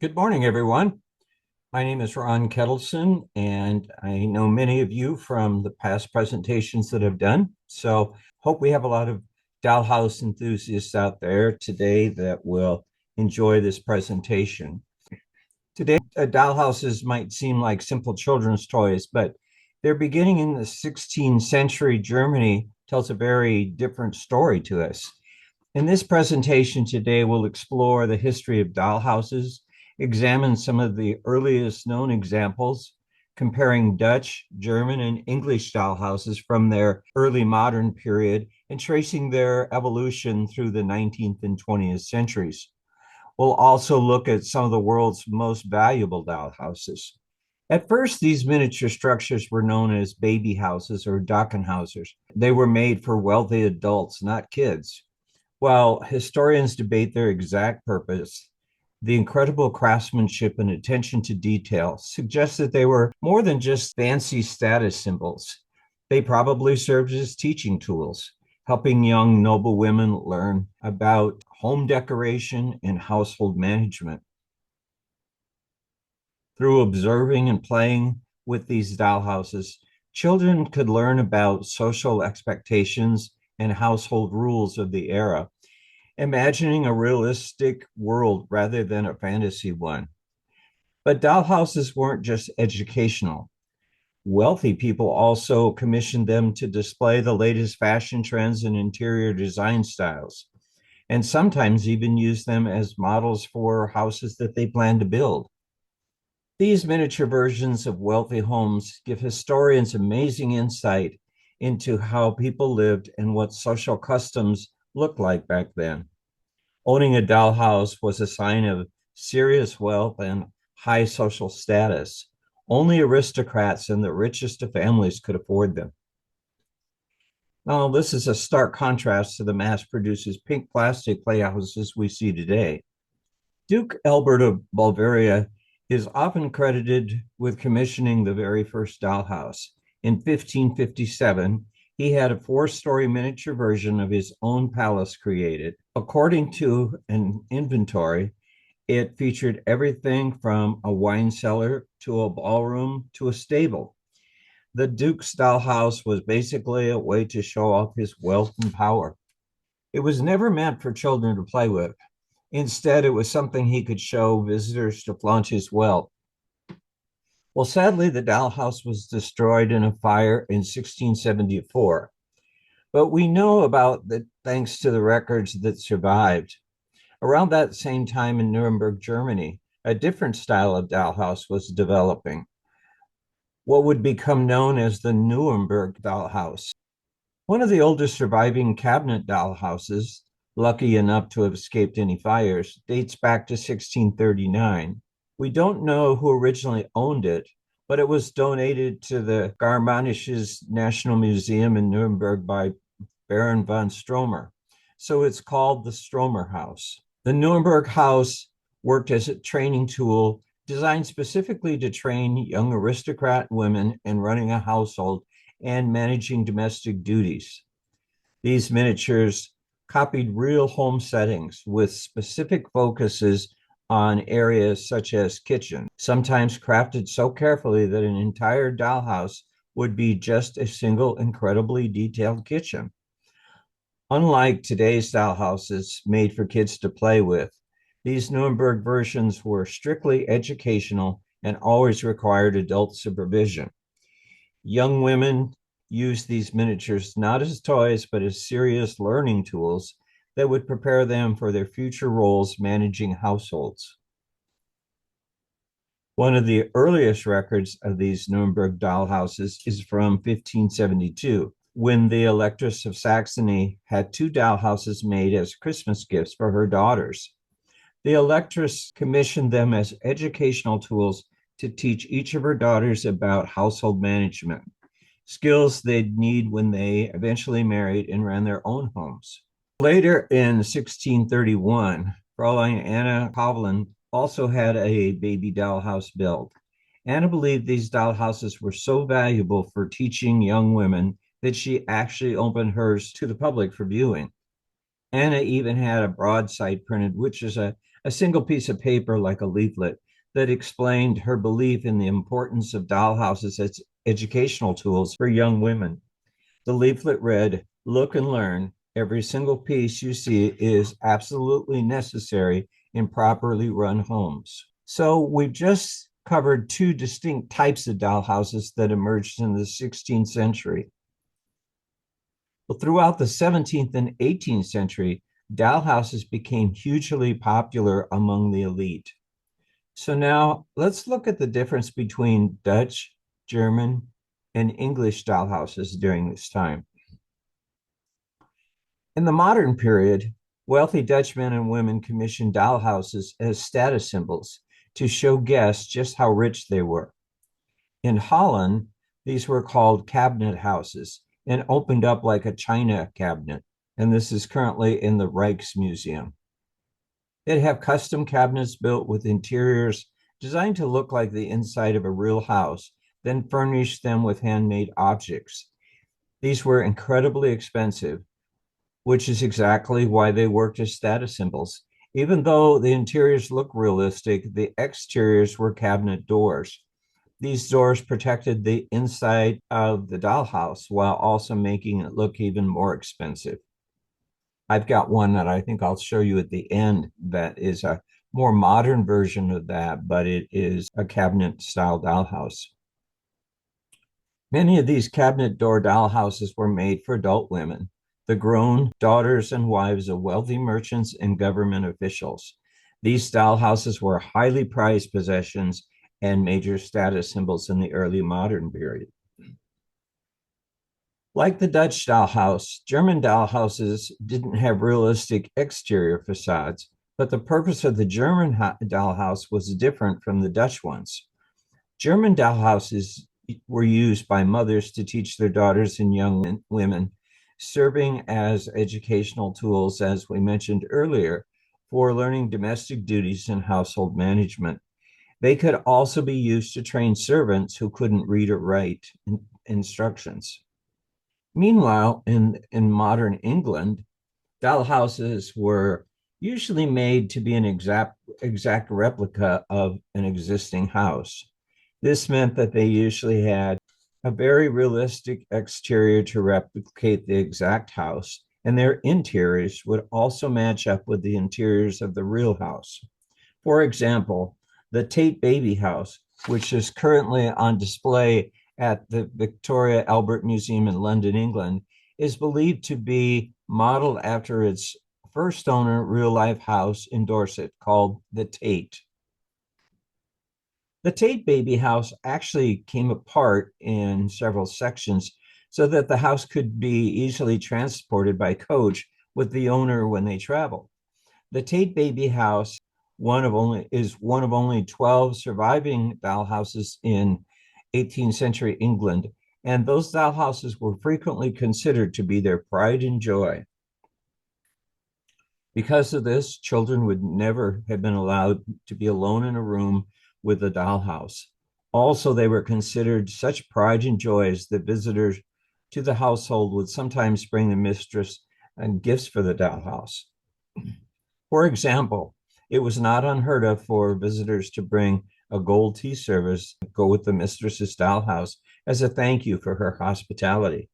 Good morning, everyone. My name is Ron Kettleson, and I know many of you from the past presentations that I've done. So, hope we have a lot of Dollhouse enthusiasts out there today that will enjoy this presentation. Today, dollhouses might seem like simple children's toys, but their beginning in the 16th century Germany tells a very different story to us. In this presentation today, we'll explore the history of dollhouses, examine some of the earliest known examples, comparing Dutch, German, and English dollhouses from their early modern period, and tracing their evolution through the 19th and 20th centuries. We'll also look at some of the world's most valuable dollhouses. At first, these miniature structures were known as baby houses or Dockenhausers. They were made for wealthy adults, not kids. While historians debate their exact purpose, the incredible craftsmanship and attention to detail suggests that they were more than just fancy status symbols. They probably served as teaching tools, helping young noble women learn about home decoration and household management. Through observing and playing with these dollhouses, children could learn about social expectations and household rules of the era, imagining a realistic world rather than a fantasy one. But dollhouses weren't just educational. Wealthy people also commissioned them to display the latest fashion trends and interior design styles, and sometimes even use them as models for houses that they plan to build. These miniature versions of wealthy homes give historians amazing insight into how people lived and what social customs looked like back then. Owning a dollhouse was a sign of serious wealth and high social status. Only aristocrats and the richest of families could afford them. Now, this is a stark contrast to the mass-produced pink plastic playhouses we see today. Duke Albert of Bavaria is often credited with commissioning the very first dollhouse. In 1557, he had a four-story miniature version of his own palace created. According to an inventory, it featured everything from a wine cellar to a ballroom to a stable. The Duke's dollhouse was basically a way to show off his wealth and power. It was never meant for children to play with. Instead, it was something he could show visitors to flaunt his wealth. Well, sadly, the dollhouse was destroyed in a fire in 1674, but we know about that thanks to the records that survived. Around that same time in Nuremberg, Germany, a different style of dollhouse was developing, what would become known as the Nuremberg dollhouse. One of the oldest surviving cabinet dollhouses, lucky enough to have escaped any fires, dates back to 1639. We don't know who originally owned it, but it was donated to the Germanisches National Museum in Nuremberg by Baron von Stromer. So it's called the Stromer House. The Nuremberg House worked as a training tool designed specifically to train young aristocrat women in running a household and managing domestic duties. These miniatures copied real home settings with specific focuses on areas such as kitchen, sometimes crafted so carefully that an entire dollhouse would be just a single incredibly detailed kitchen. Unlike today's dollhouses made for kids to play with, these Nuremberg versions were strictly educational and always required adult supervision. Young women used these miniatures not as toys, but as serious learning tools that would prepare them for their future roles managing households. One of the earliest records of these Nuremberg dollhouses is from 1572, when the Electress of Saxony had two dollhouses made as Christmas gifts for her daughters. The Electress commissioned them as educational tools to teach each of her daughters about household management, skills they'd need when they eventually married and ran their own homes. Later in 1631, Fräulein Anna Kovlin also had a baby dollhouse built. Anna believed these dollhouses were so valuable for teaching young women that she actually opened hers to the public for viewing. Anna even had a broadside printed, which is a a single piece of paper like a leaflet that explained her belief in the importance of dollhouses as educational tools for young women. The leaflet read, "Look and learn. Every single piece you see is absolutely necessary in properly run homes." So we've just covered two distinct types of dollhouses that emerged in the 16th century. Well, throughout the 17th and 18th century, dollhouses became hugely popular among the elite. So now let's look at the difference between Dutch, German, and English dollhouses during this time. In the modern period, wealthy Dutch men and women commissioned dollhouses as status symbols to show guests just how rich they were. In Holland, these were called cabinet houses and opened up like a china cabinet. And this is currently in the Rijksmuseum. They'd have custom cabinets built with interiors designed to look like the inside of a real house, then furnish them with handmade objects. These were incredibly expensive, which is exactly why they worked as status symbols. Even though the interiors look realistic, the exteriors were cabinet doors. These doors protected the inside of the dollhouse while also making it look even more expensive. I've got one that I think I'll show you at the end that is a more modern version of that, but it is a cabinet style dollhouse. Many of these cabinet door dollhouses were made for adult women, the grown daughters and wives of wealthy merchants and government officials. These dollhouses were highly prized possessions and major status symbols in the early modern period. Like the Dutch dollhouse, German dollhouses didn't have realistic exterior facades, but the purpose of the German dollhouse was different from the Dutch ones. German dollhouses were used by mothers to teach their daughters and young women, serving as educational tools, as we mentioned earlier, for learning domestic duties and household management. They could also be used to train servants who couldn't read or write instructions. Meanwhile, in modern England, dollhouses were usually made to be an exact replica of an existing house. This meant that they usually had a very realistic exterior to replicate the exact house, and their interiors would also match up with the interiors of the real house. For example, the Tate Baby House, which is currently on display at the Victoria Albert Museum in London, England, is believed to be modeled after its first owner real life house in Dorset called the Tate. The Tate Baby House actually came apart in several sections so that the house could be easily transported by coach with the owner when they travel. The Tate Baby House is one of only 12 surviving dollhouses in 18th century England, and those dollhouses were frequently considered to be their pride and joy. Because of this, children would never have been allowed to be alone in a room with a dollhouse. Also, they were considered such pride and joys that visitors to the household would sometimes bring the mistress and gifts for the dollhouse. For example, it was not unheard of for visitors to bring a gold tea service, go with the mistress's dollhouse as a thank you for her hospitality.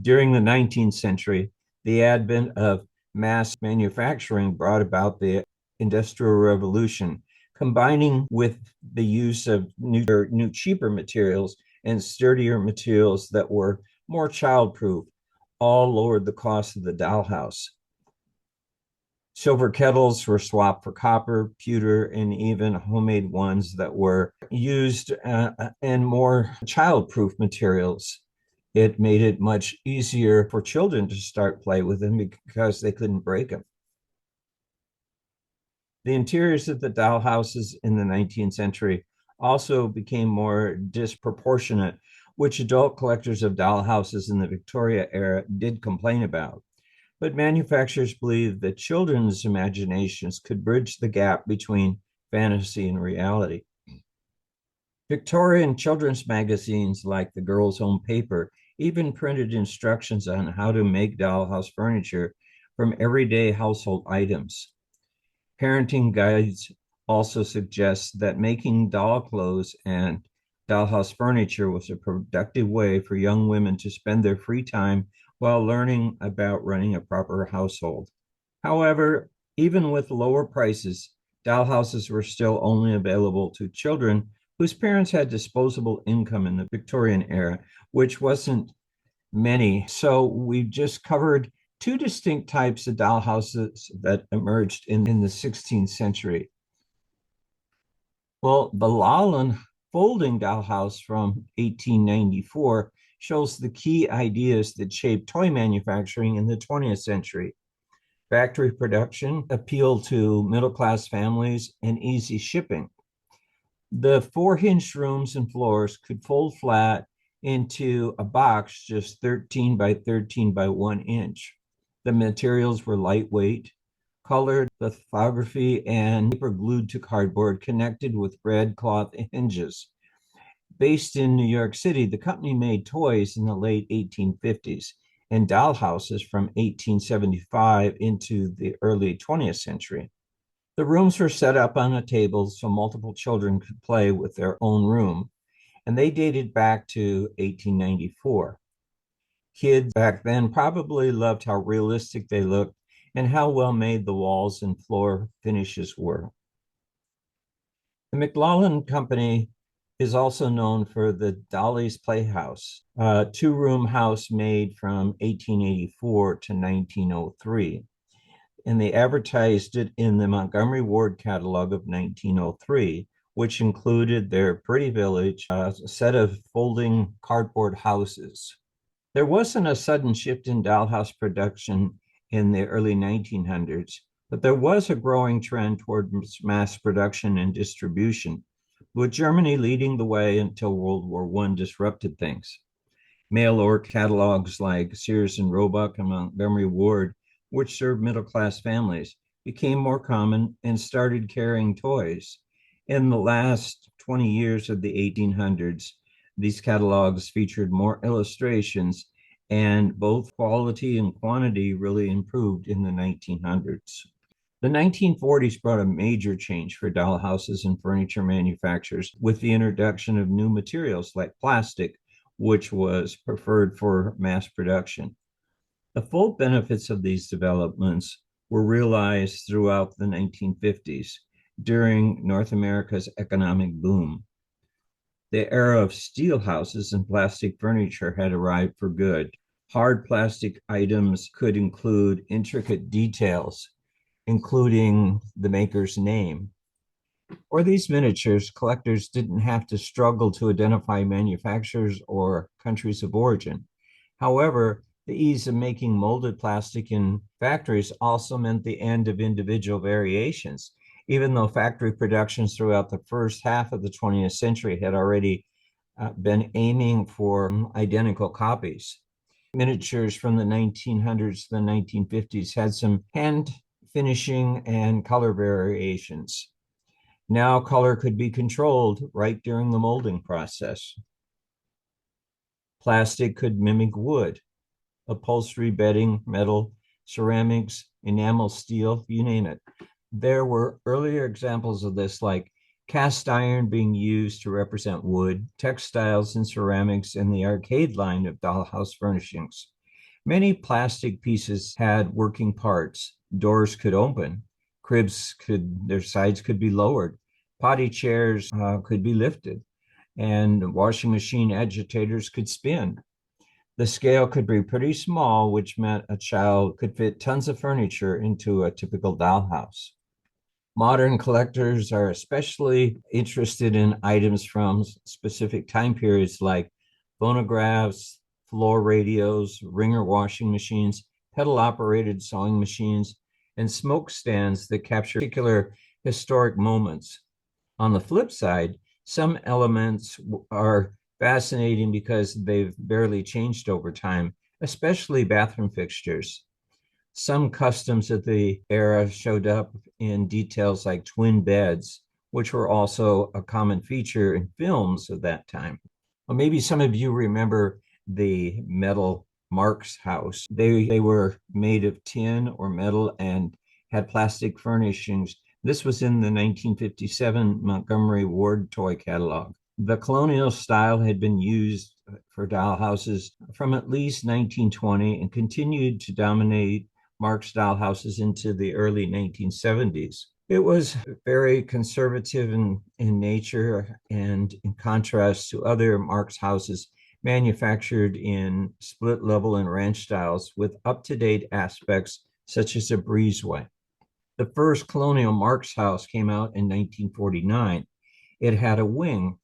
During the 19th century, the advent of mass manufacturing brought about the Industrial Revolution, combining with the use of new cheaper materials and sturdier materials that were more childproof, all lowered the cost of the dollhouse. Silver kettles were swapped for copper, pewter, and even homemade ones that were used in more childproof materials. It made it much easier for children to start play with them because they couldn't break them. The interiors of the dollhouses in the 19th century also became more disproportionate, which adult collectors of dollhouses in the Victoria era did complain about. But manufacturers believed that children's imaginations could bridge the gap between fantasy and reality. Victorian children's magazines like the Girl's Home Paper even printed instructions on how to make dollhouse furniture from everyday household items. Parenting guides also suggest that making doll clothes and dollhouse furniture was a productive way for young women to spend their free time while learning about running a proper household. However, even with lower prices, dollhouses were still only available to children whose parents had disposable income in the Victorian era, which wasn't many. So we've just covered two distinct types of dollhouses that emerged in the 16th century. Well, the Lawland folding dollhouse from 1894 shows the key ideas that shaped toy manufacturing in the 20th century. Factory production appealed to middle-class families and easy shipping. The four hinged rooms and floors could fold flat into a box just 13 by 13 by 1 inch. The materials were lightweight, colored lithography, and paper glued to cardboard connected with red cloth hinges. Based in New York City, the company made toys in the late 1850s and dollhouses from 1875 into the early 20th century. The rooms were set up on a table so multiple children could play with their own room, and they dated back to 1894. Kids back then probably loved how realistic they looked and how well made the walls and floor finishes were. The McLaughlin Company is also known for the Dolly's Playhouse, a two-room house made from 1884 to 1903. And they advertised it in the Montgomery Ward catalog of 1903, which included their pretty village, a set of folding cardboard houses. There wasn't a sudden shift in dollhouse production in the early 1900s, but there was a growing trend toward mass production and distribution, with Germany leading the way until World War I disrupted things. Mail order catalogs like Sears and Roebuck and Montgomery Ward, which served middle-class families, became more common and started carrying toys. In the last 20 years of the 1800s, these catalogs featured more illustrations, and both quality and quantity really improved in the 1900s. The 1940s brought a major change for dollhouses and furniture manufacturers with the introduction of new materials like plastic, which was preferred for mass production. The full benefits of these developments were realized throughout the 1950s during North America's economic boom. The era of steel houses and plastic furniture had arrived for good. Hard plastic items could include intricate details, including the maker's name. For these miniatures, collectors didn't have to struggle to identify manufacturers or countries of origin. However, the ease of making molded plastic in factories also meant the end of individual variations, even though factory productions throughout the first half of the 20th century had already been aiming for identical copies. Miniatures from the 1900s to the 1950s had some hand finishing and color variations. Now color could be controlled right during the molding process. Plastic could mimic wood, upholstery, bedding, metal, ceramics, enamel, steel, you name it. There were earlier examples of this, like cast iron being used to represent wood, textiles and ceramics, and the arcade line of dollhouse furnishings. Many plastic pieces had working parts. Doors could open, their sides could be lowered, potty chairs could be lifted, and washing machine agitators could spin. The scale could be pretty small, which meant a child could fit tons of furniture into a typical dollhouse. Modern collectors are especially interested in items from specific time periods like phonographs, floor radios, wringer washing machines, pedal-operated sewing machines, and smoke stands that capture particular historic moments. On the flip side, some elements are fascinating because they've barely changed over time, especially bathroom fixtures. Some customs of the era showed up in details like twin beds, which were also a common feature in films of that time. Well, maybe some of you remember the metal Marx house. They were made of tin or metal and had plastic furnishings This was in the 1957 Montgomery Ward toy catalog. The colonial style had been used for dollhouses from at least 1920 and continued to dominate Marx dollhouses into the early 1970s. It was very conservative in nature and in contrast to other Marx houses manufactured in split level and ranch styles with up-to-date aspects such as a breezeway. The first colonial Marx house came out in 1949. It had a wing.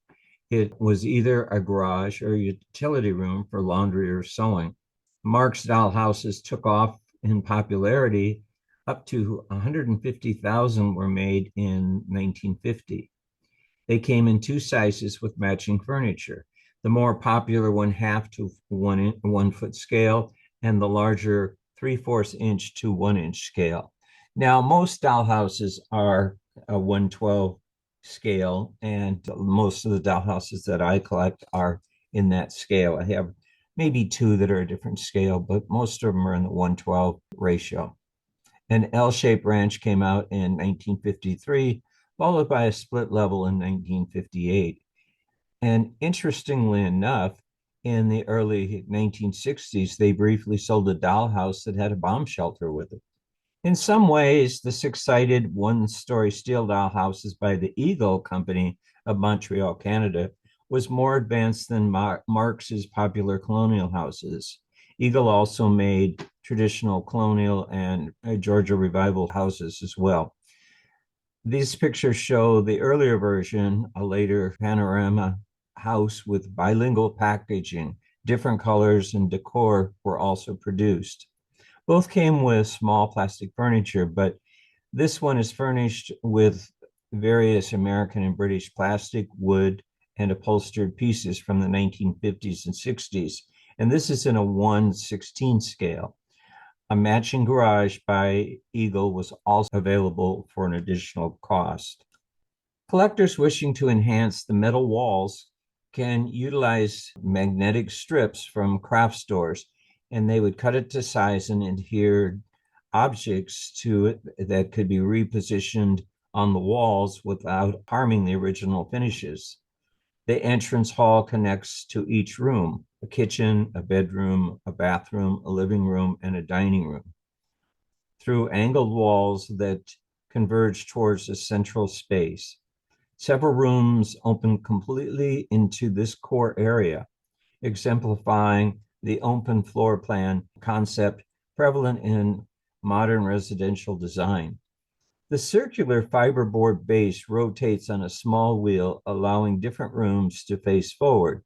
It was either a garage or a utility room for laundry or sewing. Marx doll houses took off in popularity. Up to 150,000 were made in 1950. They came in two sizes with matching furniture. The more popular 1/2 to 1 foot scale, and the larger 3/4 inch to 1 inch scale. Now, most dollhouses are a 112 scale, and most of the dollhouses that I collect are in that scale. I have maybe two that are a different scale, but most of them are in the 112 ratio. An L-shaped ranch came out in 1953, followed by a split level in 1958. And interestingly enough, in the early 1960s, they briefly sold a dollhouse that had a bomb shelter with it. In some ways, the six-sided one-story steel dollhouses by the Eagle Company of Montreal, Canada, was more advanced than Marx's popular colonial houses. Eagle also made traditional colonial and Georgia Revival houses as well. These pictures show the earlier version, a later panorama house with bilingual packaging. Different colors and decor were also produced. Both came with small plastic furniture, but this one is furnished with various American and British plastic, wood, and upholstered pieces from the 1950s and 60s. And this is in a 1/16 scale. A matching garage by Eagle was also available for an additional cost. Collectors wishing to enhance the metal walls can utilize magnetic strips from craft stores, and they would cut it to size and adhere objects to it that could be repositioned on the walls without harming the original finishes. The entrance hall connects to each room: a kitchen, a bedroom, a bathroom, a living room, and a dining room, through angled walls that converge towards a central space. Several rooms open completely into this core area, exemplifying the open floor plan concept prevalent in modern residential design. The circular fiberboard base rotates on a small wheel, allowing different rooms to face forward,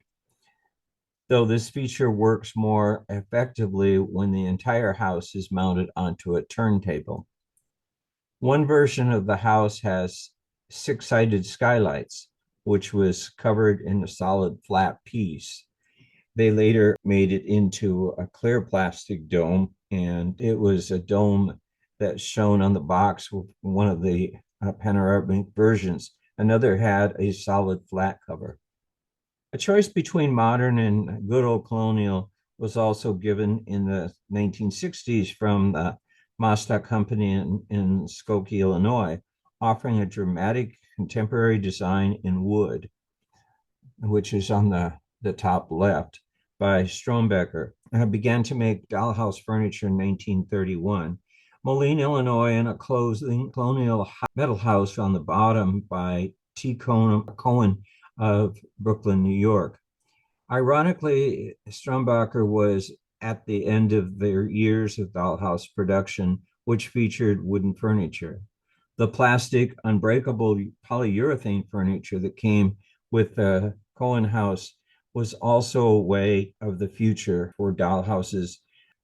though this feature works more effectively when the entire house is mounted onto a turntable. One version of the house has six-sided skylights, which was covered in a solid flat piece. They later made it into a clear plastic dome, and it was a dome that's shown on the box with one of the panoramic versions. Another had a solid flat cover. A choice between modern and good old colonial was also given in the 1960s from the Mazda Company in Skokie, Illinois, offering a dramatic contemporary design in wood, which is on the top left, by Strombecker. Began to make dollhouse furniture in 1931. Moline, Illinois, and a closing colonial metal house on the bottom by T. Cohen of Brooklyn, New York. Ironically, Strombacher was at the end of their years of dollhouse production, which featured wooden furniture. The plastic, unbreakable polyurethane furniture that came with the Cohen house was also a way of the future for dollhouses.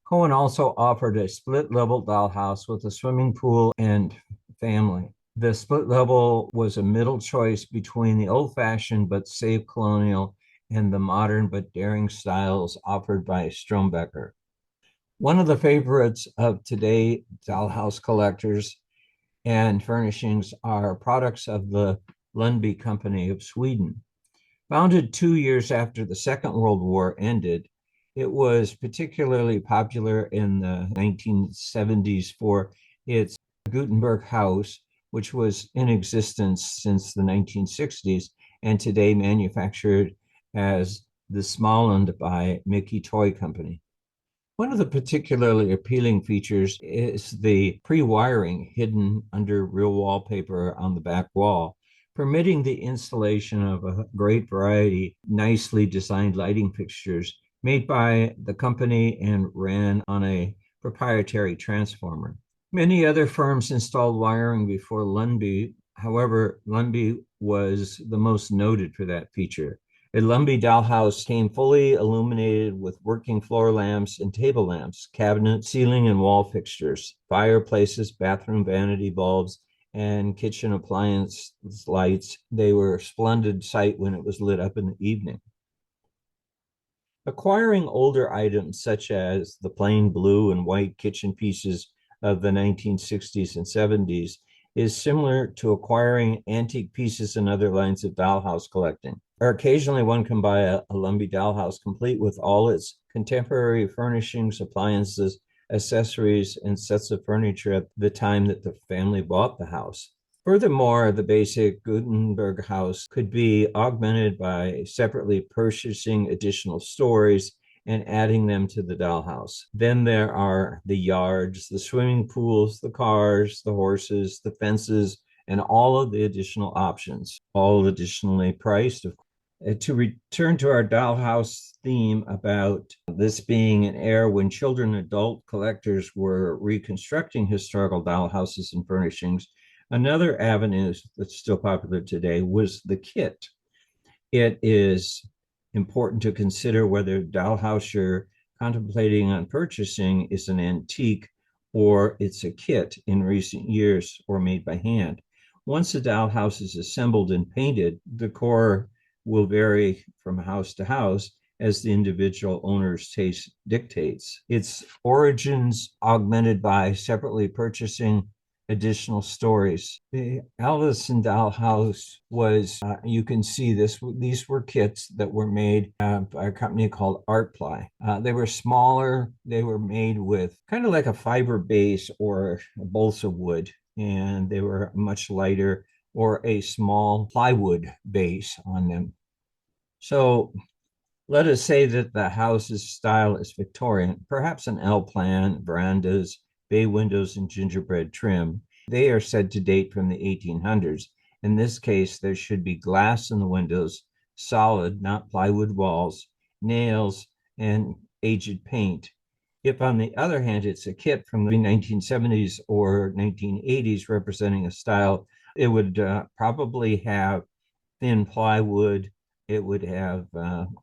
Cohen also offered a split level dollhouse with a swimming pool and family. The split level was a middle choice between the old-fashioned but safe colonial and the modern but daring styles offered by Strombecker. One of the favorites of today dollhouse collectors and furnishings are products of the Lundby Company of Sweden. Founded 2 years after the Second World War ended, it was particularly popular in the 1970s for its Gutenberg house which was in existence since the 1960s and today manufactured as the Smallland by Mickey Toy Company. One of the particularly appealing features is the pre-wiring hidden under real wallpaper on the back wall, permitting the installation of a great variety of nicely designed lighting fixtures made by the company and ran on a proprietary transformer. Many other firms installed wiring before Lundby. However, Lundby was the most noted for that feature. A Lundby dollhouse came fully illuminated with working floor lamps and table lamps, cabinet, ceiling, and wall fixtures, fireplaces, bathroom vanity bulbs, and kitchen appliance lights. They were a splendid sight when it was lit up in the evening. Acquiring older items such as the plain blue and white kitchen pieces of the 1960s and 70s is similar to acquiring antique pieces in other lines of dollhouse collecting. Or occasionally one can buy a Lundby dollhouse complete with all its contemporary furnishings, appliances, accessories, and sets of furniture at the time that the family bought the house. Furthermore, the basic Gutenberg house could be augmented by separately purchasing additional stories and adding them to the dollhouse. Then there are the yards, the swimming pools, the cars, the horses, the fences, and all of the additional options, all additionally priced. To return to our dollhouse theme about this being an era when children and adult collectors were reconstructing historical dollhouses and furnishings, another avenue that's still popular today was the kit. It is important to consider whether dollhouse you're contemplating on purchasing is an antique or it's a kit in recent years or made by hand. Once a dollhouse is assembled and painted, the core will vary from house to house as the individual owner's taste dictates. Its origins augmented by separately purchasing additional stories. The Allison Dollhouse was, you can see this, these were kits that were made by a company called Artply. They were smaller, they were made with kind of like a fiber base or a balsa wood, and they were much lighter or a small plywood base on them. So let us say that the house's style is Victorian, perhaps an L plan, verandas, bay windows, and gingerbread trim. They are said to date from the 1800s. In this case, there should be glass in the windows, solid, not plywood walls, nails, and aged paint. If, on the other hand, it's a kit from the 1970s or 1980s representing a style, it would probably have thin plywood. It would have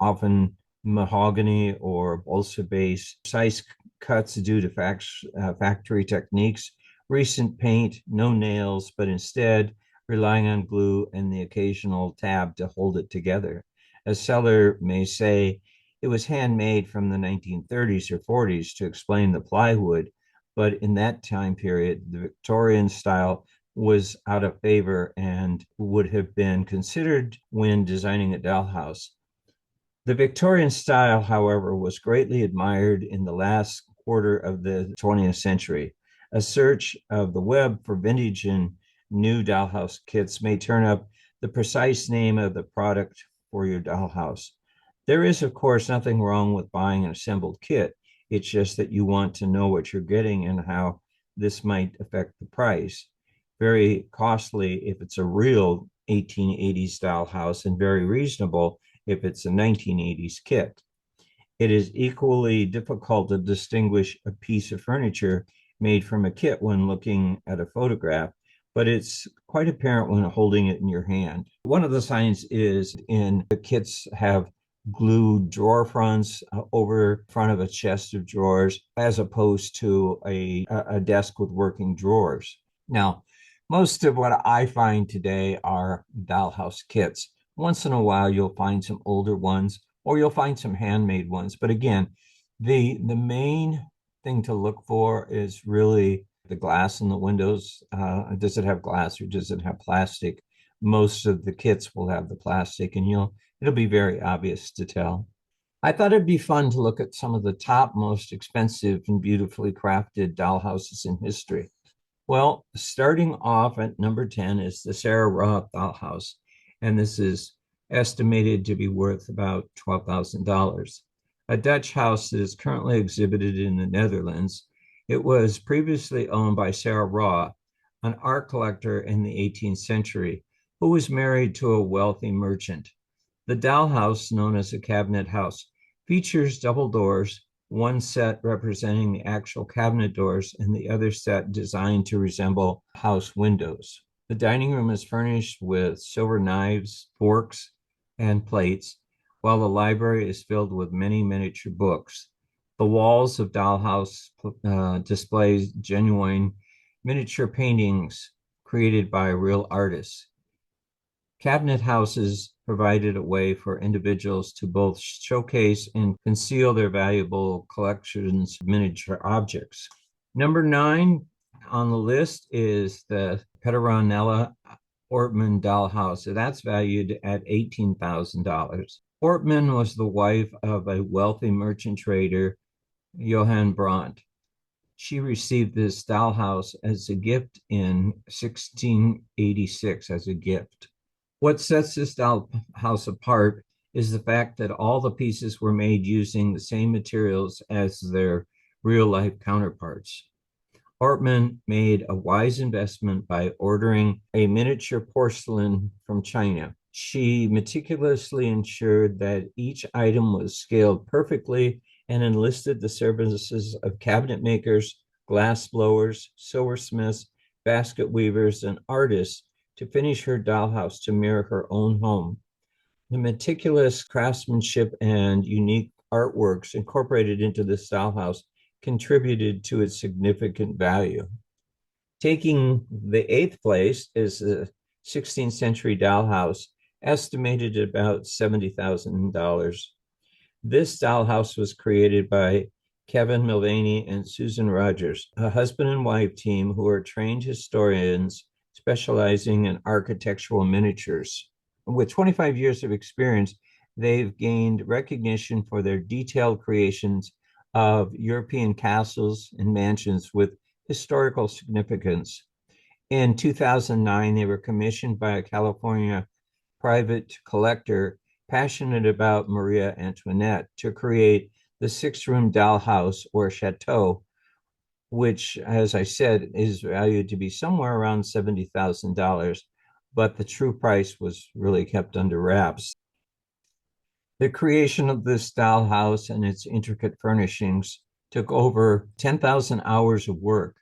often mahogany or balsa base, precise cuts due to factory techniques, recent paint, no nails, but instead relying on glue and the occasional tab to hold it together. A seller may say it was handmade from the 1930s or 40s to explain the plywood, but in that time period, the Victorian style was out of favor and would have been considered when designing a dollhouse. The Victorian style, however, was greatly admired in the last quarter of the 20th century. A search of the web for vintage and new dollhouse kits may turn up the precise name of the product for your dollhouse. There is, of course, nothing wrong with buying an assembled kit. It's just that you want to know what you're getting and how this might affect the price. Very costly if it's a real 1880s dollhouse, and very reasonable if it's a 1980s kit. It is equally difficult to distinguish a piece of furniture made from a kit when looking at a photograph, but it's quite apparent when holding it in your hand. One of the signs is in the kits have glued drawer fronts over front of a chest of drawers, as opposed to a desk with working drawers. Now, most of what I find today are dollhouse kits. Once in a while, you'll find some older ones, or you'll find some handmade ones. But again, the main thing to look for is really the glass in the windows. Does it have glass or does it have plastic? Most of the kits will have the plastic, and it'll be very obvious to tell. I thought it'd be fun to look at some of the top, most expensive and beautifully crafted dollhouses in history. Well, starting off at number 10 is the Sarah Roth Dollhouse, and this is estimated to be worth about $12,000. A Dutch house that is currently exhibited in the Netherlands. It was previously owned by Sarah Roth, an art collector in the 18th century, who was married to a wealthy merchant. The Dollhouse, known as a cabinet house, features double doors, one set representing the actual cabinet doors and the other set designed to resemble house windows. The dining room is furnished with silver knives, forks, and plates, while the library is filled with many miniature books. The walls of Dollhouse displays genuine miniature paintings created by real artists. Cabinet houses provided a way for individuals to both showcase and conceal their valuable collections of miniature objects. Number 9 on the list is the Petronella Ortmann dollhouse. So that's valued at $18,000. Ortmann was the wife of a wealthy merchant trader, Johann Brandt. She received this dollhouse as a gift in 1686 as a gift. What sets this dollhouse apart is the fact that all the pieces were made using the same materials as their real life counterparts. Ortmann made a wise investment by ordering a miniature porcelain from China. She meticulously ensured that each item was scaled perfectly and enlisted the services of cabinet makers, glass blowers, silversmiths, basket weavers, and artists to finish her dollhouse to mirror her own home. The meticulous craftsmanship and unique artworks incorporated into this dollhouse contributed to its significant value. Taking the eighth place is the 16th century dollhouse, estimated at about $70,000. This dollhouse was created by Kevin Mulvaney and Susan Rogers, a husband and wife team who are trained historians specializing in architectural miniatures. With 25 years of experience, they've gained recognition for their detailed creations of European castles and mansions with historical significance. In 2009, they were commissioned by a California private collector passionate about Maria Antoinette to create the six-room dollhouse or chateau, which, as I said, is valued to be somewhere around $70,000, but the true price was really kept under wraps. The creation of this dollhouse and its intricate furnishings took over 10,000 hours of work.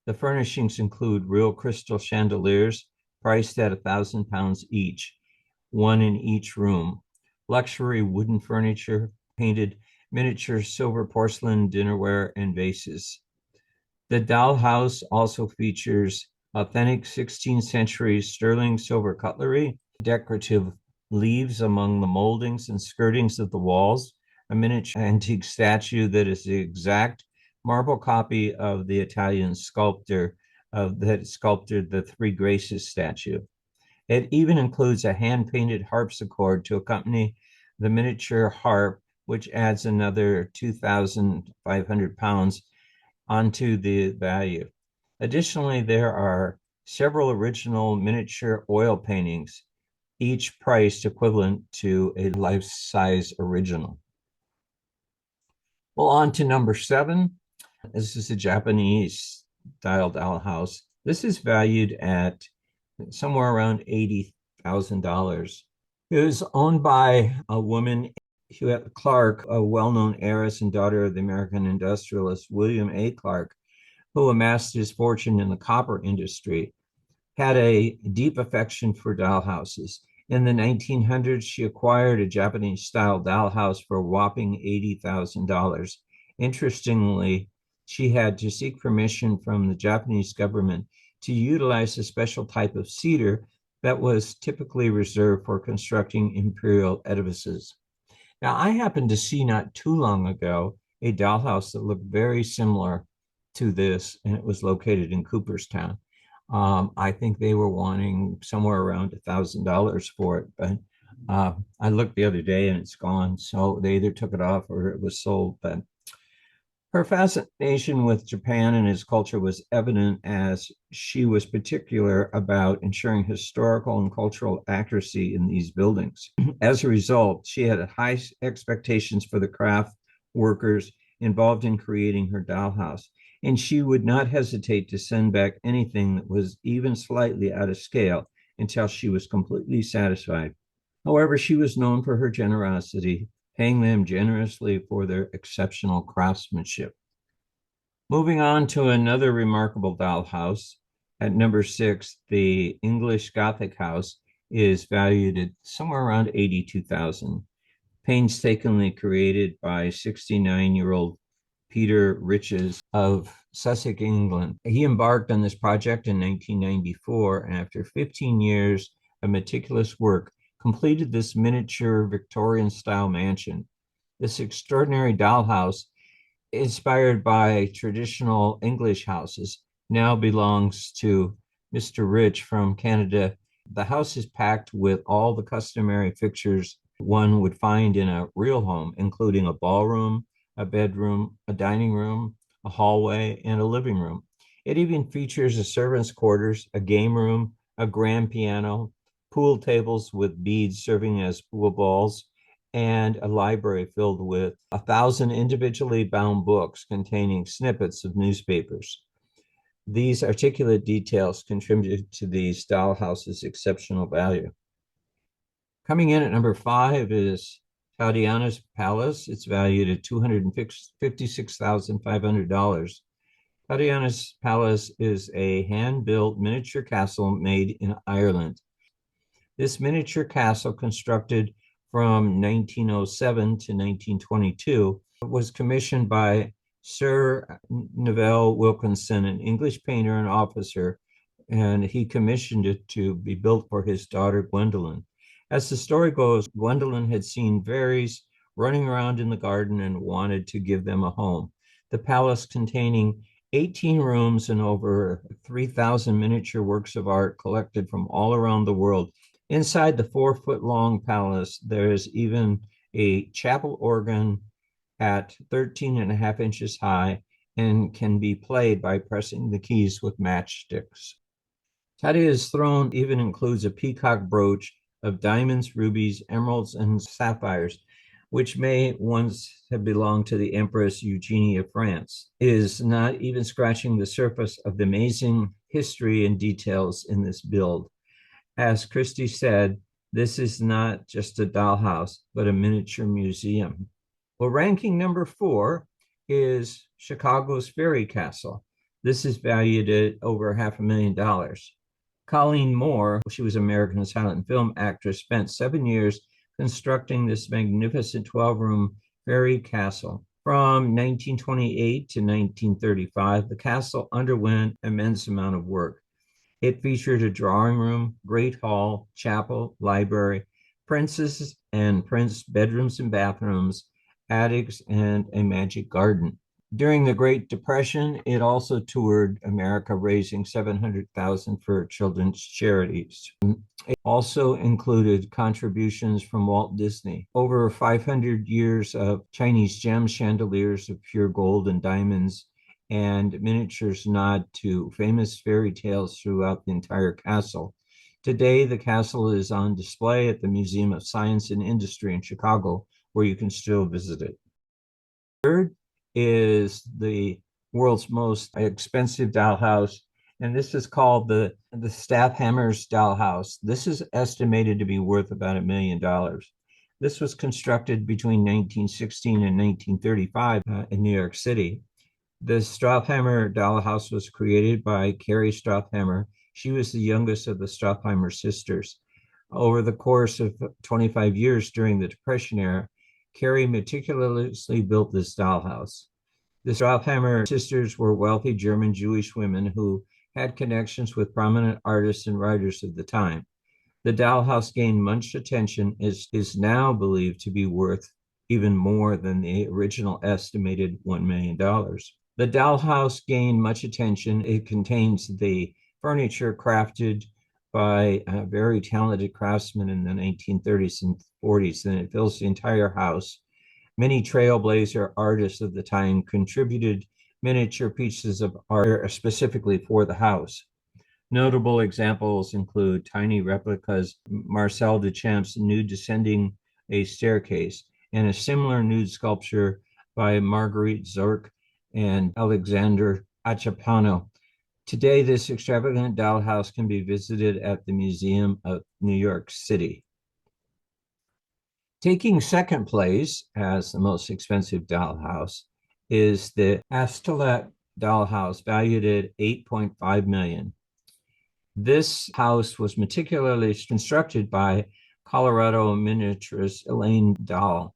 The furnishings include real crystal chandeliers priced at £1,000 each, one in each room, luxury wooden furniture, painted miniature silver porcelain dinnerware, and vases. The dollhouse also features authentic 16th century sterling silver cutlery, decorative leaves among the moldings and skirtings of the walls, a miniature antique statue that is the exact marble copy of the Italian sculptor that sculpted the Three Graces statue. It even includes a hand-painted harpsichord to accompany the miniature harp, which adds another 2,500 pounds onto the value. Additionally, there are several original miniature oil paintings, each priced equivalent to a life-size original. Well, on to number 7. This is a Japanese style dollhouse. This is valued at somewhere around $80,000. It was owned by a woman, Hewitt Clark, a well-known heiress and daughter of the American industrialist William A. Clark, who amassed his fortune in the copper industry, had a deep affection for dollhouses. In the 1900s, she acquired a Japanese-style dollhouse for a whopping $80,000. Interestingly, she had to seek permission from the Japanese government to utilize a special type of cedar that was typically reserved for constructing imperial edifices. Now, I happened to see not too long ago a dollhouse that looked very similar to this, and it was located in Cooperstown. I think they were wanting somewhere around $1,000 for it, but I looked the other day and it's gone. So they either took it off or it was sold. But Her fascination with Japan and its culture was evident as she was particular about ensuring historical and cultural accuracy in these buildings. As a result, she had high expectations for the craft workers involved in creating her dollhouse, and she would not hesitate to send back anything that was even slightly out of scale until she was completely satisfied. However, she was known for her generosity, paying them generously for their exceptional craftsmanship. Moving on to another remarkable dollhouse. At number 6, the English Gothic house is valued at somewhere around 82,000. Painstakingly created by 69-year-old Peter Riches of Sussex, England. He embarked on this project in 1994, and after 15 years of meticulous work, completed this miniature Victorian-style mansion. This extraordinary dollhouse, inspired by traditional English houses, now belongs to Mr. Rich from Canada. The house is packed with all the customary fixtures one would find in a real home, including a ballroom, a bedroom, a dining room, a hallway, and a living room. It even features a servant's quarters, a game room, a grand piano, pool tables with beads serving as pool balls, and a library filled with 1,000 individually bound books containing snippets of newspapers. These articulate details contributed to these dollhouses' exceptional value. Coming in at number 5 is Tatiana's Palace. It's valued at $256,500. Tatiana's Palace is a hand-built miniature castle made in Ireland. This miniature castle, constructed from 1907 to 1922, was commissioned by Sir Neville Wilkinson, an English painter and officer, and he commissioned it to be built for his daughter Gwendolyn. As the story goes, Gwendolyn had seen fairies running around in the garden and wanted to give them a home. The palace, containing 18 rooms and over 3,000 miniature works of art collected from all around the world. Inside the 4-foot-long palace, there is even a chapel organ at 13 and a half inches high and can be played by pressing the keys with matchsticks. Tatia's throne even includes a peacock brooch of diamonds, rubies, emeralds, and sapphires, which may once have belonged to the Empress Eugenie of France. It is not even scratching the surface of the amazing history and details in this build. As Christie said, this is not just a dollhouse, but a miniature museum. Well, ranking number 4 is Chicago's Fairy Castle. This is valued at over $500,000. Colleen Moore, she was an American silent film actress, spent 7 years constructing this magnificent 12-room fairy castle. From 1928 to 1935, the castle underwent an immense amount of work. It featured a drawing room, great hall, chapel, library, princess and prince bedrooms and bathrooms, attics, and a magic garden. During the Great Depression, it also toured America, raising $700,000 for children's charities. It also included contributions from Walt Disney. Over 500 years of Chinese gem chandeliers of pure gold and diamonds, and miniatures nod to famous fairy tales throughout the entire castle. Today, the castle is on display at the Museum of Science and Industry in Chicago, where you can still visit it. Third is the world's most expensive dollhouse, and this is called the Stathhamer's Dollhouse. This is estimated to be worth about $1 million. This was constructed between 1916 and 1935 in New York City. The Stathhamer Dollhouse was created by Carrie Stathhamer. She was the youngest of the Stathhamer sisters. Over the course of 25 years during the Depression era, Carrie meticulously built this dollhouse. The Stathhamer sisters were wealthy German Jewish women who had connections with prominent artists and writers of the time. The dollhouse gained much attention and is now believed to be worth even more than the original estimated $1 million. The dollhouse gained much attention. It contains the furniture crafted by very talented craftsmen in the 1930s and 40s, and it fills the entire house. Many trailblazer artists of the time contributed miniature pieces of art specifically for the house. Notable examples include tiny replicas, Marcel Duchamp's nude descending a staircase, and a similar nude sculpture by Marguerite Zorc and Alexander Achapano. Today, this extravagant dollhouse can be visited at the Museum of New York City. Taking second place as the most expensive dollhouse is the Astolat dollhouse, valued at $8.5 million. This house was meticulously constructed by Colorado miniaturist Elaine Dahl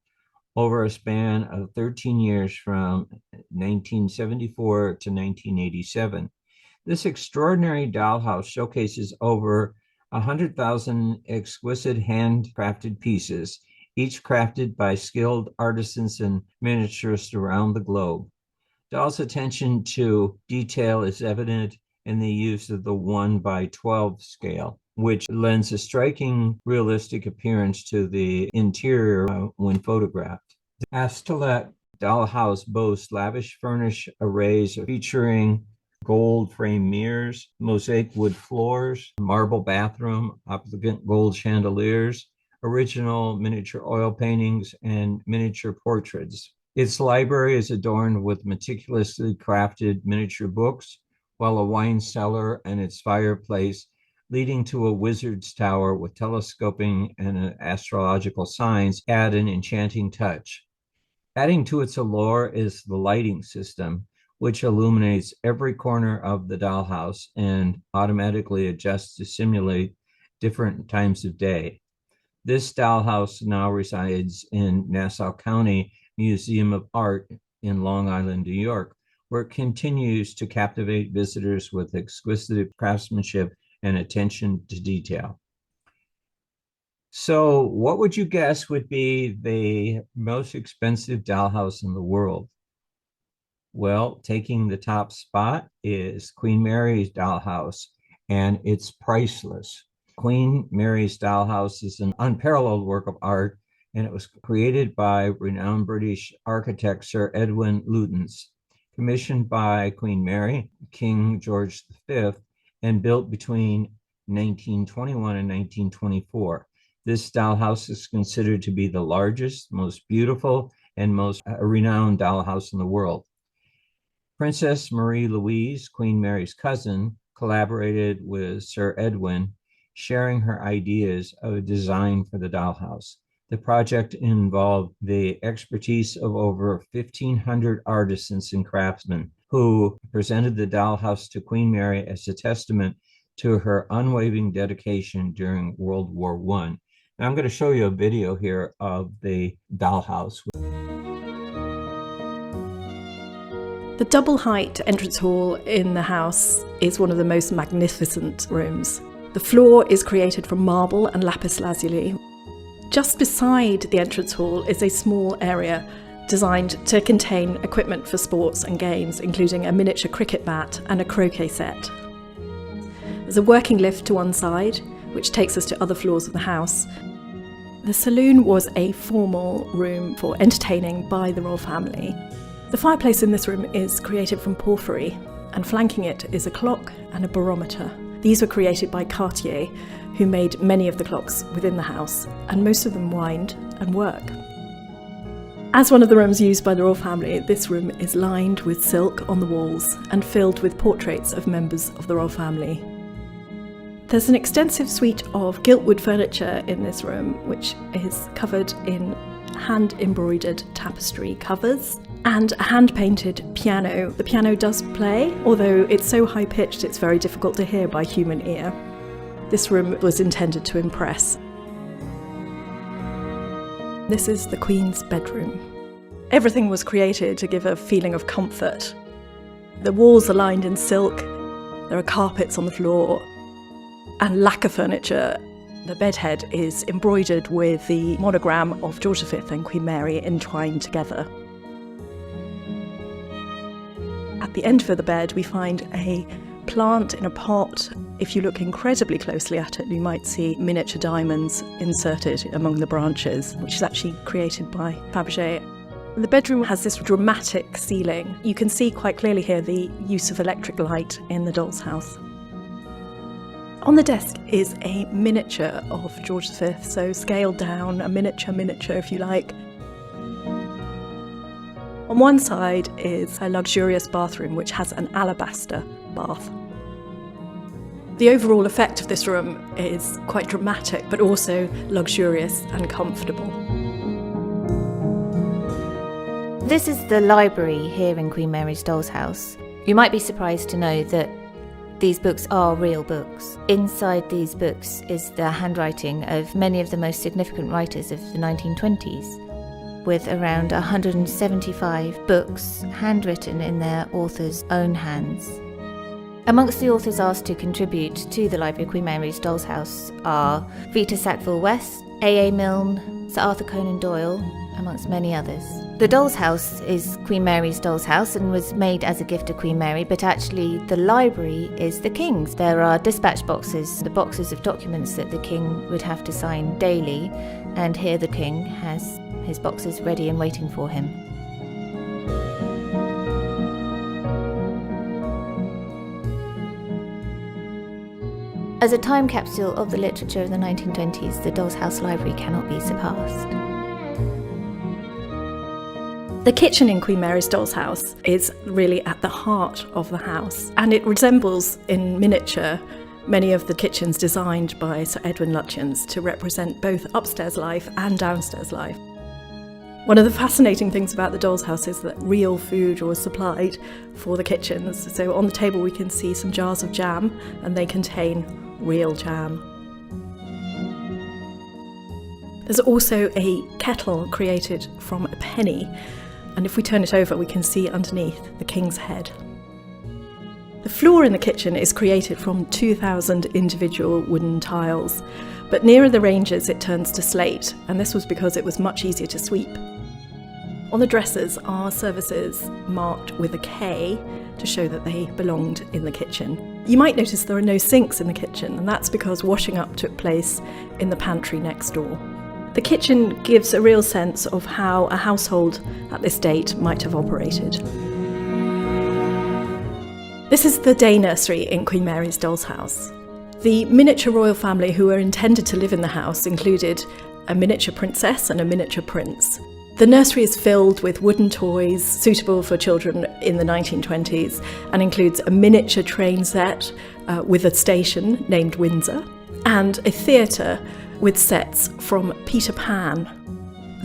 over a span of 13 years from 1974 to 1987. This extraordinary dollhouse showcases over 100,000 exquisite handcrafted pieces, each crafted by skilled artisans and miniaturists around the globe. Dahl's attention to detail is evident in the use of the 1:12 scale, which lends a striking realistic appearance to the interior when photographed. The Astolat dollhouse boasts lavish furnished arrays featuring gold frame mirrors, mosaic wood floors, marble bathroom, opulent gold chandeliers, original miniature oil paintings, and miniature portraits. Its library is adorned with meticulously crafted miniature books, while a wine cellar and its fireplace, leading to a wizard's tower with telescoping and astrological signs, add an enchanting touch. Adding to its allure is the lighting system, which illuminates every corner of the dollhouse and automatically adjusts to simulate different times of day. This dollhouse now resides in Nassau County Museum of Art in Long Island, New York, where it continues to captivate visitors with exquisite craftsmanship and attention to detail. So, what would you guess would be the most expensive dollhouse in the world? Well, taking the top spot is Queen Mary's dollhouse, and it's priceless. Queen Mary's dollhouse is an unparalleled work of art, and it was created by renowned British architect Sir Edwin Lutyens, commissioned by Queen Mary, King George V, and built between 1921 and 1924. This dollhouse is considered to be the largest, most beautiful, and most renowned dollhouse in the world. Princess Marie Louise, Queen Mary's cousin, collaborated with Sir Edwin, sharing her ideas of a design for the dollhouse. The project involved the expertise of over 1,500 artisans and craftsmen who presented the dollhouse to Queen Mary as a testament to her unwavering dedication during World War I. And I'm going to show you a video here of the dollhouse. The double-height entrance hall in the house is one of the most magnificent rooms. The floor is created from marble and lapis lazuli. Just beside the entrance hall is a small area designed to contain equipment for sports and games, including a miniature cricket bat and a croquet set. There's a working lift to one side, which takes us to other floors of the house. The saloon was a formal room for entertaining by the royal family. The fireplace in this room is created from porphyry, and flanking it is a clock and a barometer. These were created by Cartier, who made many of the clocks within the house, and most of them wind and work. As one of the rooms used by the royal family, this room is lined with silk on the walls and filled with portraits of members of the royal family. There's an extensive suite of giltwood furniture in this room, which is covered in hand-embroidered tapestry covers and a hand-painted piano. The piano does play, although it's so high-pitched it's very difficult to hear by human ear. This room was intended to impress. This is the Queen's bedroom. Everything was created to give a feeling of comfort. The walls are lined in silk, there are carpets on the floor, and lacquer furniture. The bedhead is embroidered with the monogram of George V and Queen Mary entwined together. At the end of the bed we find a plant in a pot. If you look incredibly closely at it, you might see miniature diamonds inserted among the branches, which is actually created by Fabergé. The bedroom has this dramatic ceiling. You can see quite clearly here the use of electric light in the doll's house. On the desk is a miniature of George V, so scaled down, a miniature if you like. On one side is a luxurious bathroom which has an alabaster bath. The overall effect of this room is quite dramatic, but also luxurious and comfortable. This is the library here in Queen Mary's Doll's House. You might be surprised to know that these books are real books. Inside these books is the handwriting of many of the most significant writers of the 1920s, with around 175 books handwritten in their authors' own hands. Amongst the authors asked to contribute to the Library of Queen Mary's Doll's House are Vita Sackville-West, A. A. Milne, Sir Arthur Conan Doyle, amongst many others. The Doll's House is Queen Mary's Doll's House and was made as a gift to Queen Mary, but actually the library is the King's. There are dispatch boxes, the boxes of documents that the King would have to sign daily, and here the King has his boxes ready and waiting for him. As a time capsule of the literature of the 1920s, the Doll's House Library cannot be surpassed. The kitchen in Queen Mary's Doll's House is really at the heart of the house, and it resembles in miniature many of the kitchens designed by Sir Edwin Lutyens to represent both upstairs life and downstairs life. One of the fascinating things about the Doll's House is that real food was supplied for the kitchens. So on the table we can see some jars of jam, and they contain real jam. There's also a kettle created from a penny, and if we turn it over we can see underneath the King's head. The floor in the kitchen is created from 2,000 individual wooden tiles, but nearer the ranges it turns to slate, and this was because it was much easier to sweep. On the dressers are services marked with a K to show that they belonged in the kitchen. You might notice there are no sinks in the kitchen, and that's because washing up took place in the pantry next door. The kitchen gives a real sense of how a household at this date might have operated. This is the day nursery in Queen Mary's Doll's House. The miniature royal family who were intended to live in the house included a miniature princess and a miniature prince. The nursery is filled with wooden toys suitable for children in the 1920s and includes a miniature train set with a station named Windsor and a theatre with sets from Peter Pan.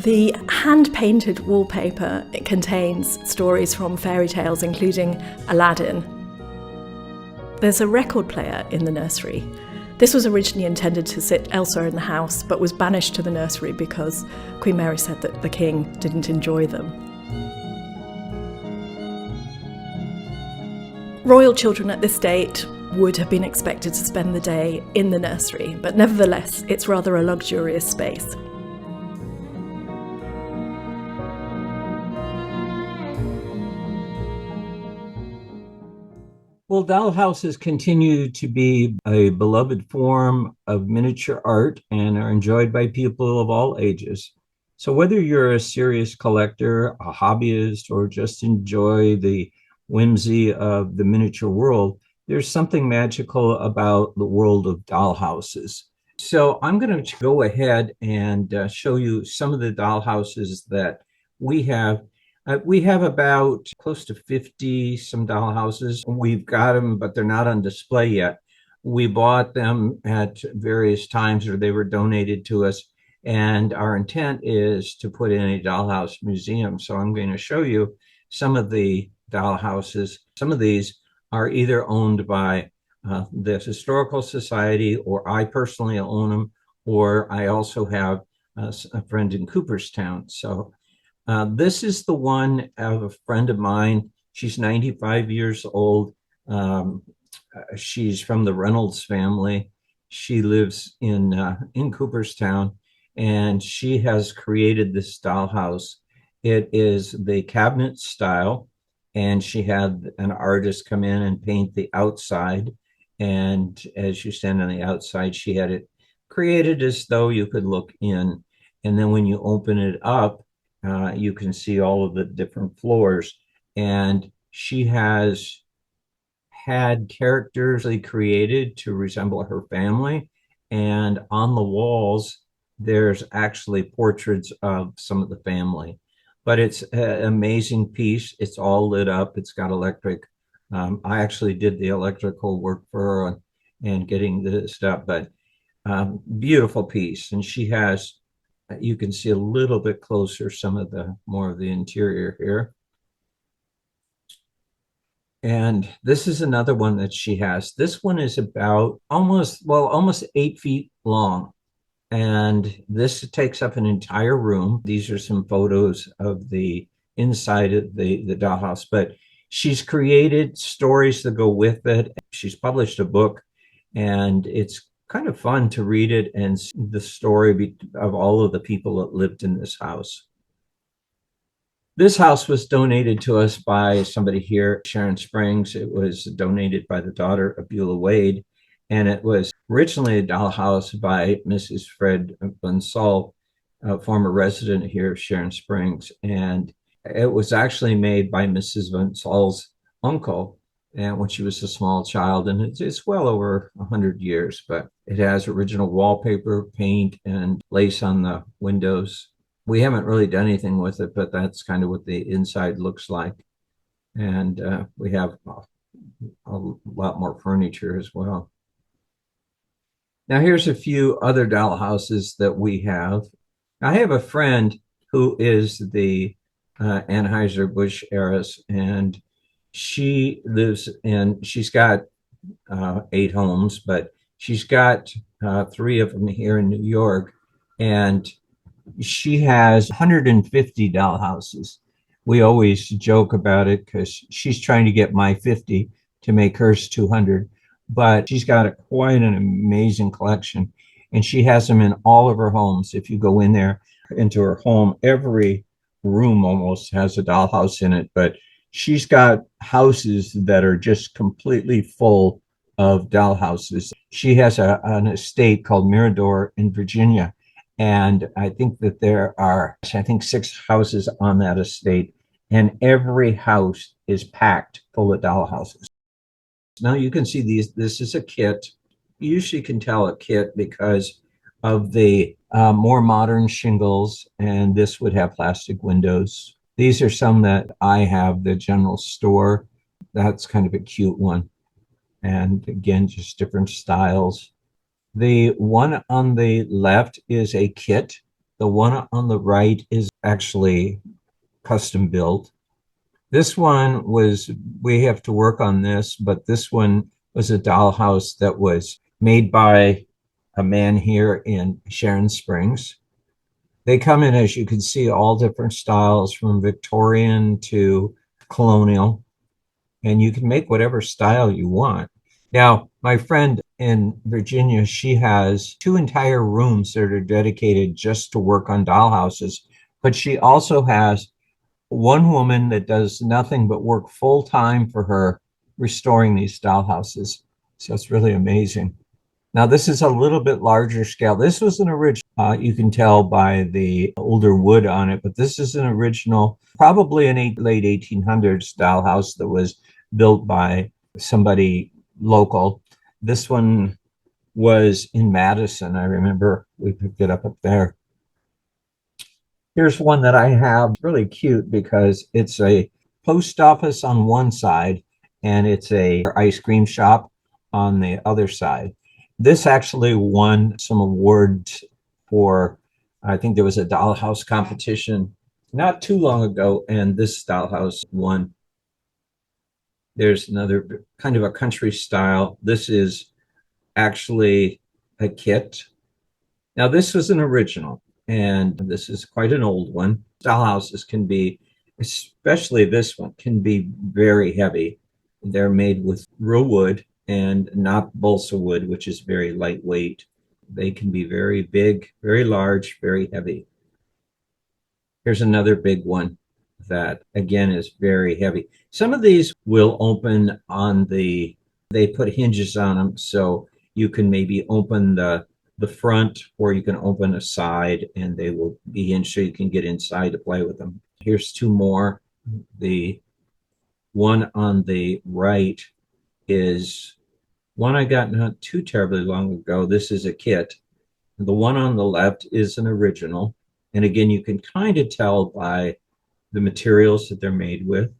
The hand-painted wallpaper contains stories from fairy tales, including Aladdin. There's a record player in the nursery. This was originally intended to sit elsewhere in the house, but was banished to the nursery because Queen Mary said that the King didn't enjoy them. Royal children at this date would have been expected to spend the day in the nursery, but nevertheless, it's rather a luxurious space. Well, dollhouses continue to be a beloved form of miniature art and are enjoyed by people of all ages. So whether you're a serious collector, a hobbyist, or just enjoy the whimsy of the miniature world, there's something magical about the world of dollhouses. So I'm going to go ahead and show you some of the dollhouses that we have. We have about close to 50 some dollhouses. We've got them, but they're not on display yet. We bought them at various times, or they were donated to us. And our intent is to put in a dollhouse museum. So I'm going to show you some of the dollhouses. Some of these are either owned by the Historical Society, or I personally own them, or I also have a friend in Cooperstown. So this is the one of a friend of mine. She's 95 years old. She's from the Reynolds family. She lives in Cooperstown, and she has created this dollhouse. It is the cabinet style, and she had an artist come in and paint the outside. And as you stand on the outside, she had it created as though you could look in. And then when you open it up, You can see all of the different floors. And she has had characters created to resemble her family. And on the walls, there's actually portraits of some of the family. But it's an amazing piece. It's all lit up. It's got electric. I actually did the electrical work for her and getting the stuff, but beautiful piece. And she has, you can see a little bit closer some of the more of the interior here. And this is another one that she has. This one is about almost 8 feet long. And this takes up an entire room. These are some photos of the inside of the dollhouse, but she's created stories that go with it. She's published a book, and it's kind of fun to read it and see the story of all of the people that lived in this house. This house was donated to us by somebody here, Sharon Springs. It was donated by the daughter of Beulah Wade, and it was originally a dollhouse by Mrs. Fred Bonsall, a former resident here, Sharon Springs, and it was actually made by Mrs. Bonsall's uncle, and when she was a small child, and it's well over 100 years, but it has original wallpaper, paint, and lace on the windows. We haven't really done anything with it, but that's kind of what the inside looks like. And we have a lot more furniture as well. Now, here's a few other dollhouses that we have. I have a friend who is the Anheuser-Busch heiress, and she lives in, she's got 8 homes, but she's got 3 of them here in New York. And she has 150 dollhouses. We always joke about it because she's trying to get my 50 to make hers 200, but she's got quite an amazing collection, and she has them in all of her homes. If you go in there into her home, every room almost has a dollhouse in it, but she's got houses that are just completely full of dollhouses. She has an estate called Mirador in Virginia, and I think that there are, 6 houses on that estate, and every house is packed full of dollhouses. Now you can see these, this is a kit. You usually can tell a kit because of the more modern shingles, and this would have plastic windows. These are some that I have, the general store. That's kind of a cute one. And again, just different styles. The one on the left is a kit. The one on the right is actually custom built. This one was, we have to work on this, but this one was a dollhouse that was made by a man here in Sharon Springs. They come in, as you can see, all different styles from Victorian to colonial, and you can make whatever style you want. Now, my friend in Virginia, she has 2 entire rooms that are dedicated just to work on dollhouses, but she also has one woman that does nothing but work full time for her restoring these dollhouses. So it's really amazing. Now, this is a little bit larger scale. This was an original, you can tell by the older wood on it, but this is an original, probably an late 1800s dollhouse that was built by somebody local. This one was in Madison. I remember we picked it up there. Here's one that I have, really cute because it's a post office on one side and it's a ice cream shop on the other side. This actually won some awards for, I think there was a dollhouse competition not too long ago, and this dollhouse won. There's another kind of a country style. This is actually a kit. Now, this was an original, and this is quite an old one. Dollhouses can be, especially this one, can be very heavy. They're made with real wood and not balsa wood, which is very lightweight. They can be very big, very large, very heavy. Here's another big one that, again, is very heavy. Some of these will open on the, they put hinges on them, so you can maybe open the the front, or you can open a side and they will be in so you can get inside to play with them. Here's two more. The one on the right is one I got not too terribly long ago. This is a kit. The one on the left is an original. And again, you can kind of tell by the materials that they're made with.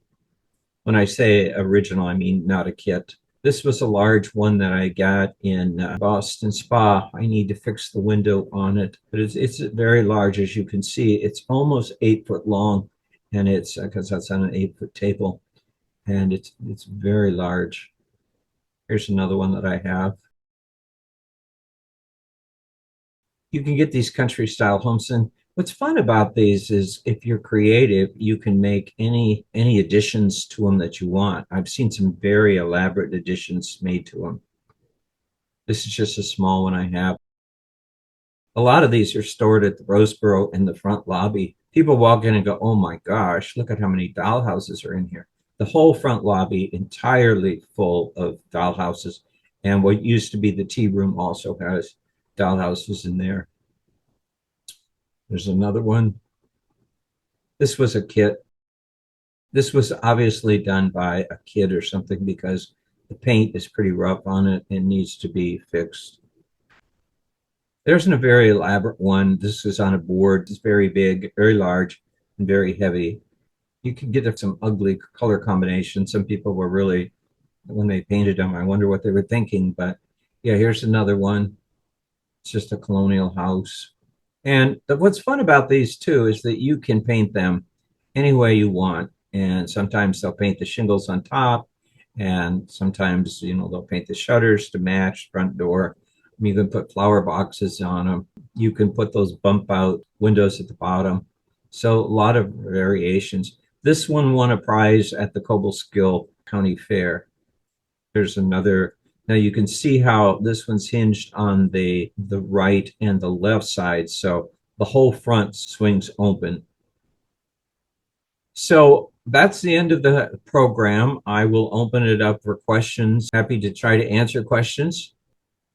When I say original, I mean not a kit. This was a large one that I got in Boston Spa. I need to fix the window on it, but it's very large, as you can see. It's almost 8 foot long, and it's because that's on an 8 foot table, and it's very large. Here's another one that I have. You can get these country style homes, and what's fun about these is if you're creative, you can make any additions to them that you want. I've seen some very elaborate additions made to them. This is just a small one I have. A lot of these are stored at the Roseboro in the front lobby. People walk in and go, oh my gosh, look at how many dollhouses are in here. The whole front lobby entirely full of dollhouses. And what used to be the tea room also has dollhouses in there. There's another one. This was a kit. This was obviously done by a kid or something because the paint is pretty rough on it and needs to be fixed. There's a very elaborate one. This is on a board. It's very big, very large, and very heavy. You can get some ugly color combinations. Some people were really, when they painted them, I wonder what they were thinking. But yeah, here's another one. It's just a colonial house. And what's fun about these too is that you can paint them any way you want. And sometimes they'll paint the shingles on top, and sometimes they'll paint the shutters to match front door. You can put flower boxes on them. You can put those bump out windows at the bottom. So a lot of variations. This one won a prize at the Cobleskill County Fair. There's another. Now you can see how this one's hinged on the right and the left side. So the whole front swings open. So that's the end of the program. I will open it up for questions. Happy to try to answer questions.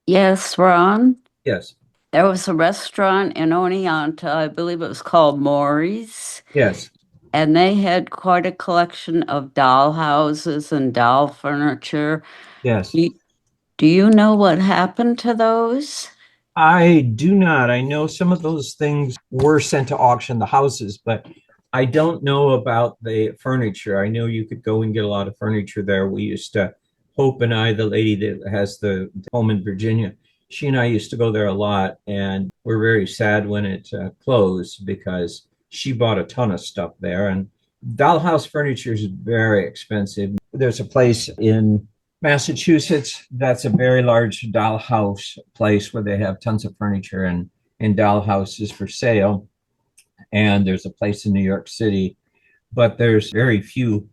Yes, Ron. Yes. There was a restaurant in Oneonta, I believe it was called Maury's, Yes. and they had quite a collection of doll houses and doll furniture. Yes. Do you know what happened to those? I do not. I know some of those things were sent to auction, the houses, but I don't know about the furniture. I know you could go and get a lot of furniture there. We used to, Hope and I, the lady that has the home in Virginia, she and I used to go there a lot, and we're very sad when it closed because she bought a ton of stuff there. And dollhouse furniture is very expensive. There's a place in Massachusetts that's a very large dollhouse place where they have tons of furniture and dollhouses for sale. And there's a place in New York City, but there's very few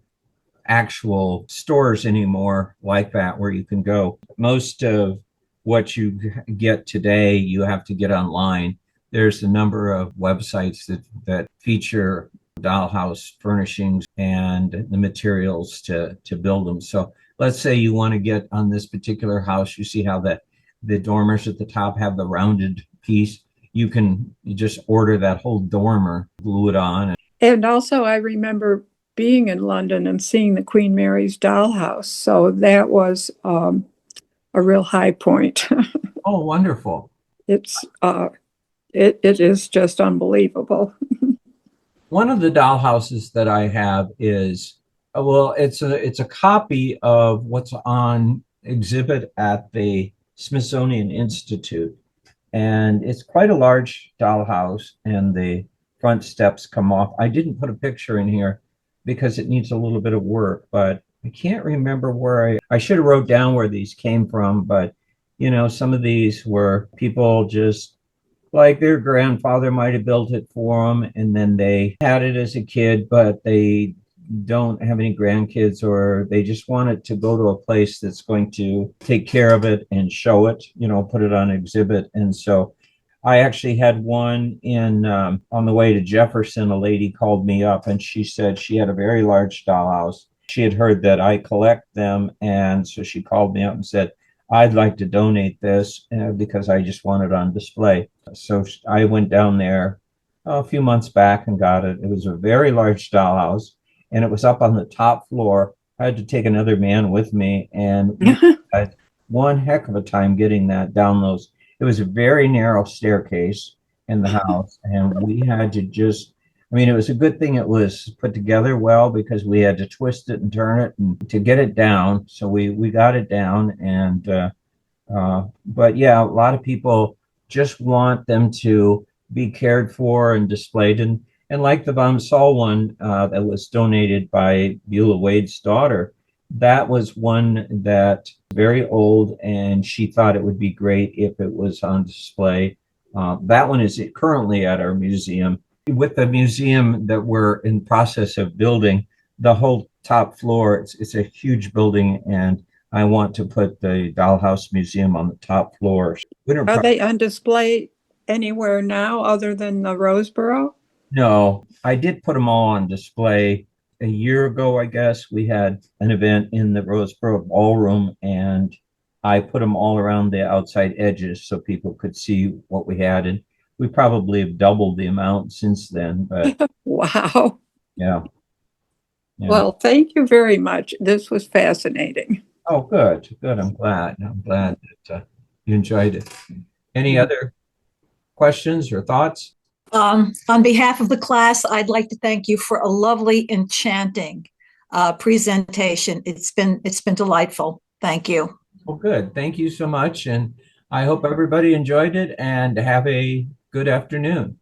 actual stores anymore like that where you can go. Most of what you get today, you have to get online. There's a number of websites that feature dollhouse furnishings and the materials to build them. So let's say you want to get on this particular house, you see how the dormers at the top have the rounded piece. You just order that whole dormer, glue it on. And also, I remember being in London and seeing the Queen Mary's Dollhouse. So that was a real high point. Oh, wonderful. It is just unbelievable. One of the dollhouses that I have is, well, it's a copy of what's on exhibit at the Smithsonian Institute. And it's quite a large dollhouse, and the front steps come off. I didn't put a picture in here because it needs a little bit of work, but I can't remember where I should have wrote down where these came from, but some of these were people just like their grandfather might have built it for them, and then they had it as a kid, but they don't have any grandkids, or they just want it to go to a place that's going to take care of it and show it, put it on exhibit. And so I actually had one on the way to Jefferson. A lady called me up and she said she had a very large dollhouse. She had heard that I collect them, and so she called me up and said, I'd like to donate this because I just want it on display. So I went down there a few months back and got it. It was a very large dollhouse, and it was up on the top floor. I had to take another man with me, and we had one heck of a time getting that down those. It was a very narrow staircase in the house, and we had to just, I mean, it was a good thing it was put together well because we had to twist it and turn it and to get it down. So we got it down, and but yeah, a lot of people just want them to be cared for and displayed. And like the Von Saul one that was donated by Beulah Wade's daughter, that was one that very old, and she thought it would be great if it was on display. That one is currently at our museum. With the museum that we're in process of building, the whole top floor, it's a huge building, and I want to put the Dollhouse Museum on the top floor. Are they on display anywhere now other than the Roseboro? No, I did put them all on display a year ago, I guess. We had an event in the Roseboro Ballroom, and I put them all around the outside edges so people could see what we had. And we probably have doubled the amount since then, but Wow. yeah. Yeah. Well, thank you very much. This was fascinating. Oh, good, good. I'm glad. I'm glad that you enjoyed it. Any other questions or thoughts? On behalf of the class, I'd like to thank you for a lovely, enchanting presentation. It's been delightful. Thank you. Well, good. Thank you so much. And I hope everybody enjoyed it and have a good afternoon.